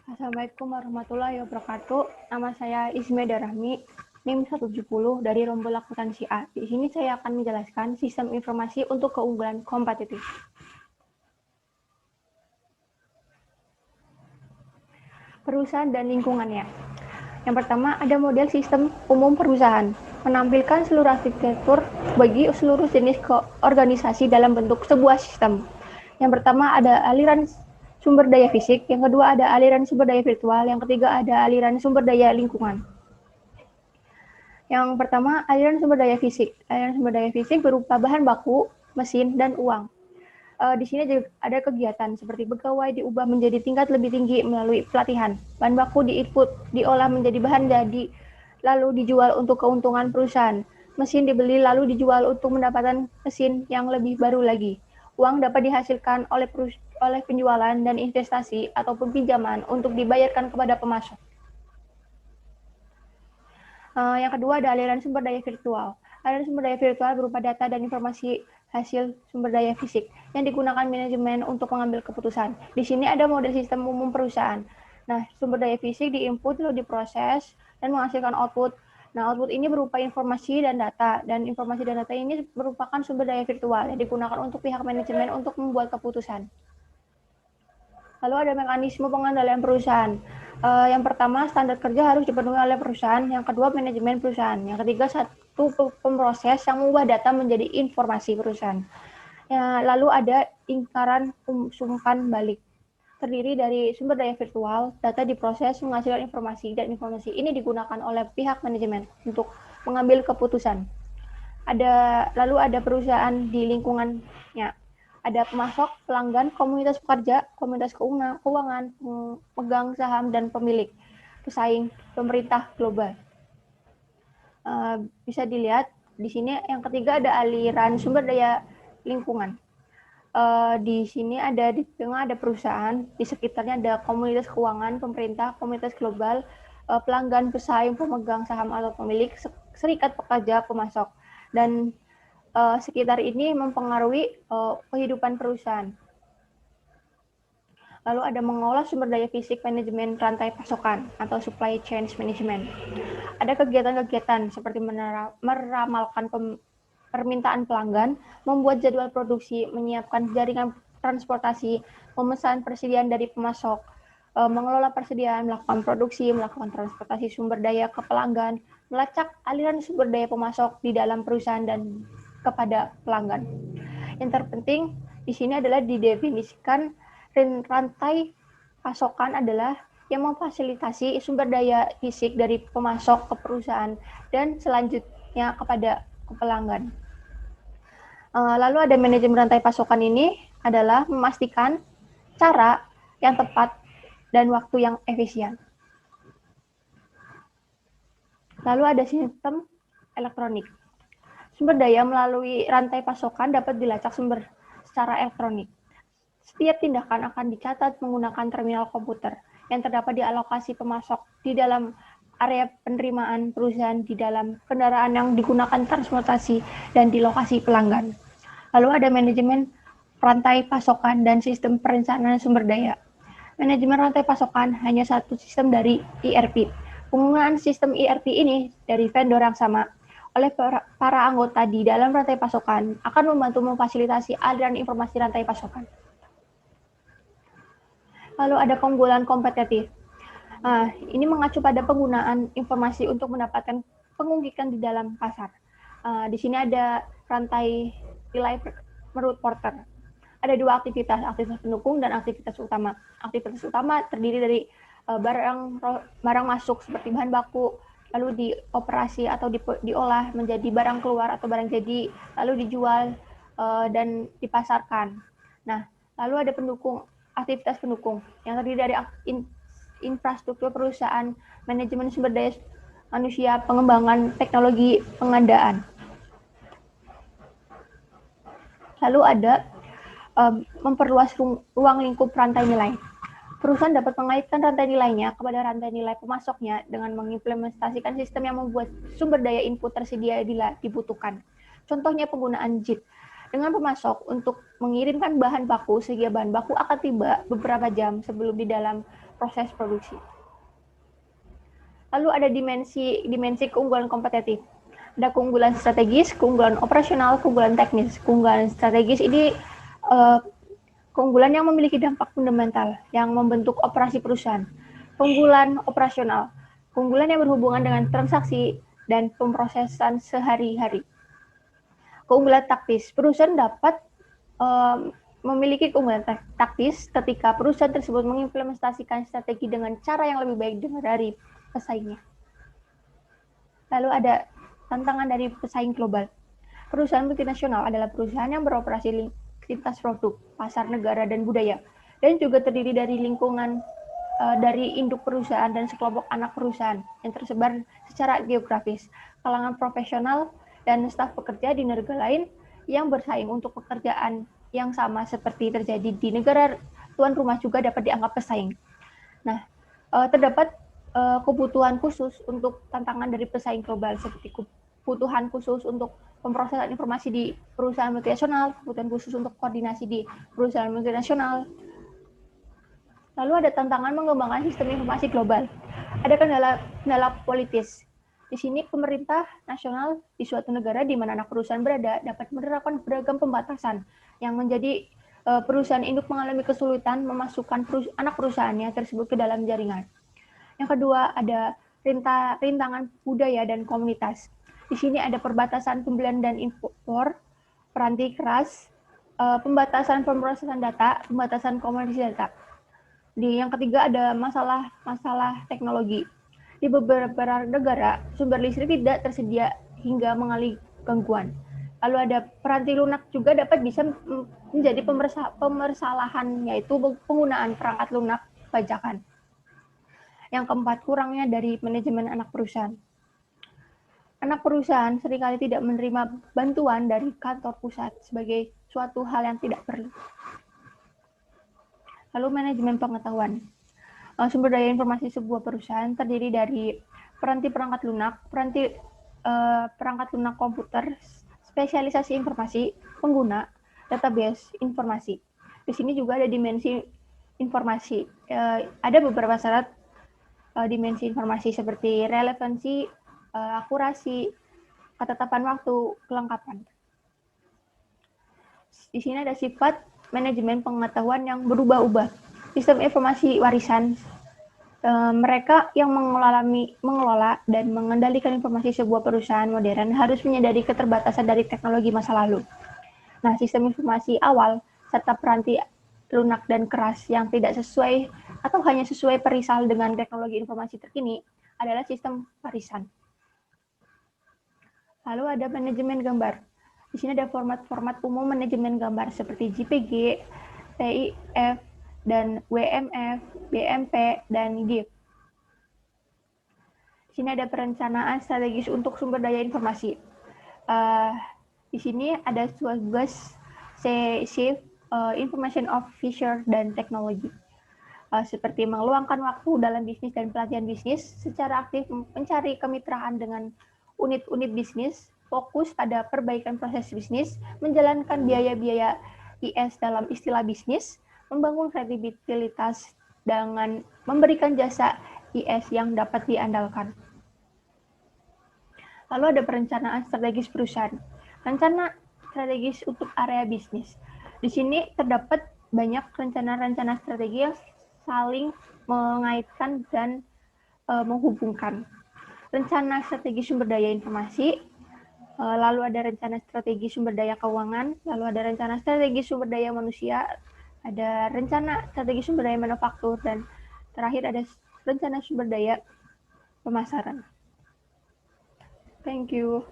Assalamualaikum warahmatullahi wabarakatuh. Nama saya Ismeda Rahmi, NIM 170 dari Rombol Akuntansi A. Di sini saya akan menjelaskan sistem informasi untuk keunggulan kompetitif. Perusahaan dan lingkungannya. Yang pertama, ada model sistem umum perusahaan, menampilkan seluruh arsitektur bagi seluruh jenis organisasi dalam bentuk sebuah sistem. Yang pertama ada aliran sumber daya fisik, yang kedua ada aliran sumber daya virtual, yang ketiga ada aliran sumber daya lingkungan. Yang pertama, aliran sumber daya fisik. Aliran sumber daya fisik berupa bahan baku, mesin, dan uang. Di sini juga ada kegiatan seperti pegawai diubah menjadi tingkat lebih tinggi melalui pelatihan. Bahan baku di-input, diolah menjadi bahan jadi, lalu dijual untuk keuntungan perusahaan. Mesin dibeli lalu dijual untuk mendapatkan mesin yang lebih baru lagi. Uang dapat dihasilkan oleh penjualan dan investasi ataupun pinjaman untuk dibayarkan kepada pemasok. Yang kedua ada aliran sumber daya virtual. Aliran sumber daya virtual berupa data dan informasi hasil sumber daya fisik yang digunakan manajemen untuk mengambil keputusan. Di sini ada model sistem umum perusahaan. Nah, sumber daya fisik diinput lalu diproses dan menghasilkan output. Nah, output ini berupa informasi dan informasi dan data ini merupakan sumber daya virtual yang digunakan untuk pihak manajemen untuk membuat keputusan. Lalu ada mekanisme pengendalian perusahaan. Yang pertama, standar kerja harus dipenuhi oleh perusahaan. Yang kedua, manajemen perusahaan. Yang ketiga, satu pemroses yang mengubah data menjadi informasi perusahaan. Ya, lalu ada lingkaran sumpan balik. Terdiri dari sumber daya virtual, data diproses menghasilkan informasi, dan informasi ini digunakan oleh pihak manajemen untuk mengambil keputusan. Lalu ada perusahaan di lingkungannya. Ada pemasok, pelanggan, komunitas pekerja, komunitas keuangan, pemegang saham, dan pemilik, pesaing, pemerintah global. Bisa dilihat di sini yang ketiga ada aliran sumber daya lingkungan. Di sini di tengah ada perusahaan, di sekitarnya ada komunitas keuangan, pemerintah, komunitas global, pelanggan, pesaing, pemegang saham atau pemilik, serikat pekerja, pemasok, dan sekitar ini mempengaruhi kehidupan perusahaan. Lalu ada mengolah sumber daya fisik manajemen rantai pasokan atau supply chain management. Ada kegiatan-kegiatan seperti meramalkan permintaan pelanggan, membuat jadwal produksi, menyiapkan jaringan transportasi, memesan persediaan dari pemasok, mengelola persediaan, melakukan produksi, melakukan transportasi sumber daya ke pelanggan, melacak aliran sumber daya pemasok di dalam perusahaan dan kepada pelanggan. Yang terpenting di sini adalah didefinisikan rantai pasokan adalah yang memfasilitasi sumber daya fisik dari pemasok ke perusahaan dan selanjutnya kepada pelanggan. Lalu ada manajemen rantai pasokan ini adalah memastikan cara yang tepat dan waktu yang efisien. Lalu ada sistem elektronik. Sumber daya melalui rantai pasokan dapat dilacak secara elektronik. Setiap tindakan akan dicatat menggunakan terminal komputer yang terdapat di alokasi pemasok di dalam area penerimaan perusahaan di dalam kendaraan yang digunakan transportasi dan di lokasi pelanggan. Lalu ada manajemen rantai pasokan dan sistem perencanaan sumber daya. Manajemen rantai pasokan hanya satu sistem dari ERP. Penggunaan sistem ERP ini dari vendor yang sama oleh para anggota di dalam rantai pasokan akan membantu memfasilitasi aliran informasi rantai pasokan. Lalu ada keunggulan kompetitif. Ini mengacu pada penggunaan informasi untuk mendapatkan pengungkitan di dalam pasar. Di sini ada rantai nilai menurut Porter. Ada dua aktivitas pendukung dan aktivitas utama. Aktivitas utama terdiri dari barang masuk seperti bahan baku, lalu dioperasi atau diolah menjadi barang keluar atau barang jadi, lalu dijual dan dipasarkan. Nah, lalu ada aktivitas pendukung yang terdiri dari infrastruktur perusahaan, manajemen sumber daya manusia, pengembangan teknologi, pengadaan. Lalu ada memperluas ruang lingkup rantai nilai. Perusahaan dapat mengaitkan rantai nilainya kepada rantai nilai pemasoknya dengan mengimplementasikan sistem yang membuat sumber daya input tersedia bila dibutuhkan. Contohnya penggunaan JIT. Dengan pemasok untuk mengirimkan bahan baku sehingga bahan baku akan tiba beberapa jam sebelum di dalam proses produksi. Lalu ada dimensi keunggulan kompetitif. Ada keunggulan strategis, keunggulan operasional, keunggulan teknis. Keunggulan strategis ini keunggulan yang memiliki dampak fundamental yang membentuk operasi perusahaan. Keunggulan operasional, keunggulan yang berhubungan dengan transaksi dan pemrosesan sehari-hari. Keunggulan taktis, perusahaan dapat memiliki keunggulan taktis ketika perusahaan tersebut mengimplementasikan strategi dengan cara yang lebih baik dari pesaingnya. Lalu ada tantangan dari pesaing global. Perusahaan multinasional adalah perusahaan yang beroperasi lintas produk, pasar, negara, dan budaya, dan juga terdiri dari lingkungan dari induk perusahaan dan sekelompok anak perusahaan yang tersebar secara geografis, kalangan profesional dan staf pekerja di negara lain yang bersaing untuk pekerjaan yang sama seperti terjadi di negara tuan rumah juga dapat dianggap pesaing. Nah, terdapat kebutuhan khusus untuk tantangan dari pesaing global seperti kebutuhan khusus untuk pemrosesan informasi di perusahaan multinasional, kebutuhan khusus untuk koordinasi di perusahaan multinasional. Lalu ada tantangan mengembangkan sistem informasi global. Ada kendala politis. Di sini pemerintah nasional di suatu negara di mana anak perusahaan berada dapat menerapkan beragam pembatasan yang menjadi perusahaan induk mengalami kesulitan memasukkan anak perusahaannya tersebut ke dalam jaringan. Yang kedua ada rintangan budaya dan komunitas. Di sini ada perbatasan pembelian dan impor, peranti keras, pembatasan pemrosesan data, pembatasan komunikasi data. Yang ketiga ada masalah teknologi. Di beberapa negara, sumber listrik tidak tersedia hingga mengalami gangguan. Lalu ada peranti lunak juga bisa menjadi pemersalahan, yaitu penggunaan perangkat lunak bajakan. Yang keempat, kurangnya dari manajemen anak perusahaan. Anak perusahaan seringkali tidak menerima bantuan dari kantor pusat sebagai suatu hal yang tidak perlu. Lalu manajemen pengetahuan. Sumber daya informasi sebuah perusahaan terdiri dari peranti perangkat lunak, perangkat lunak komputer, spesialisasi informasi, pengguna, database informasi. Di sini juga ada dimensi informasi. Ada beberapa syarat dimensi informasi seperti relevansi, akurasi, ketetapan waktu, kelengkapan. Di sini ada sifat manajemen pengetahuan yang berubah-ubah. Sistem informasi warisan, mereka yang mengelola dan mengendalikan informasi sebuah perusahaan modern harus menyadari keterbatasan dari teknologi masa lalu. Nah, sistem informasi awal serta peranti lunak dan keras yang tidak sesuai atau hanya sesuai perisal dengan teknologi informasi terkini adalah sistem warisan. Lalu ada manajemen gambar. Di sini ada format-format umum manajemen gambar seperti JPG, TIF, dan WMF, BMP, dan GIF. Di sini ada perencanaan strategis untuk sumber daya informasi. Di sini ada tugas Chief Information Officer dan teknologi. Seperti meluangkan waktu dalam bisnis dan pelatihan bisnis, secara aktif mencari kemitraan dengan unit-unit bisnis, fokus pada perbaikan proses bisnis, menjalankan biaya-biaya IS dalam istilah bisnis, membangun kredibilitas dengan memberikan jasa IS yang dapat diandalkan. Lalu ada perencanaan strategis perusahaan. Rencana strategis untuk area bisnis. Di sini terdapat banyak rencana-rencana strategi yang saling mengaitkan dan menghubungkan. Rencana strategi sumber daya informasi, lalu ada rencana strategi sumber daya keuangan, lalu ada rencana strategi sumber daya manusia, ada rencana strategi sumber daya manufaktur, dan terakhir ada rencana sumber daya pemasaran. Thank you.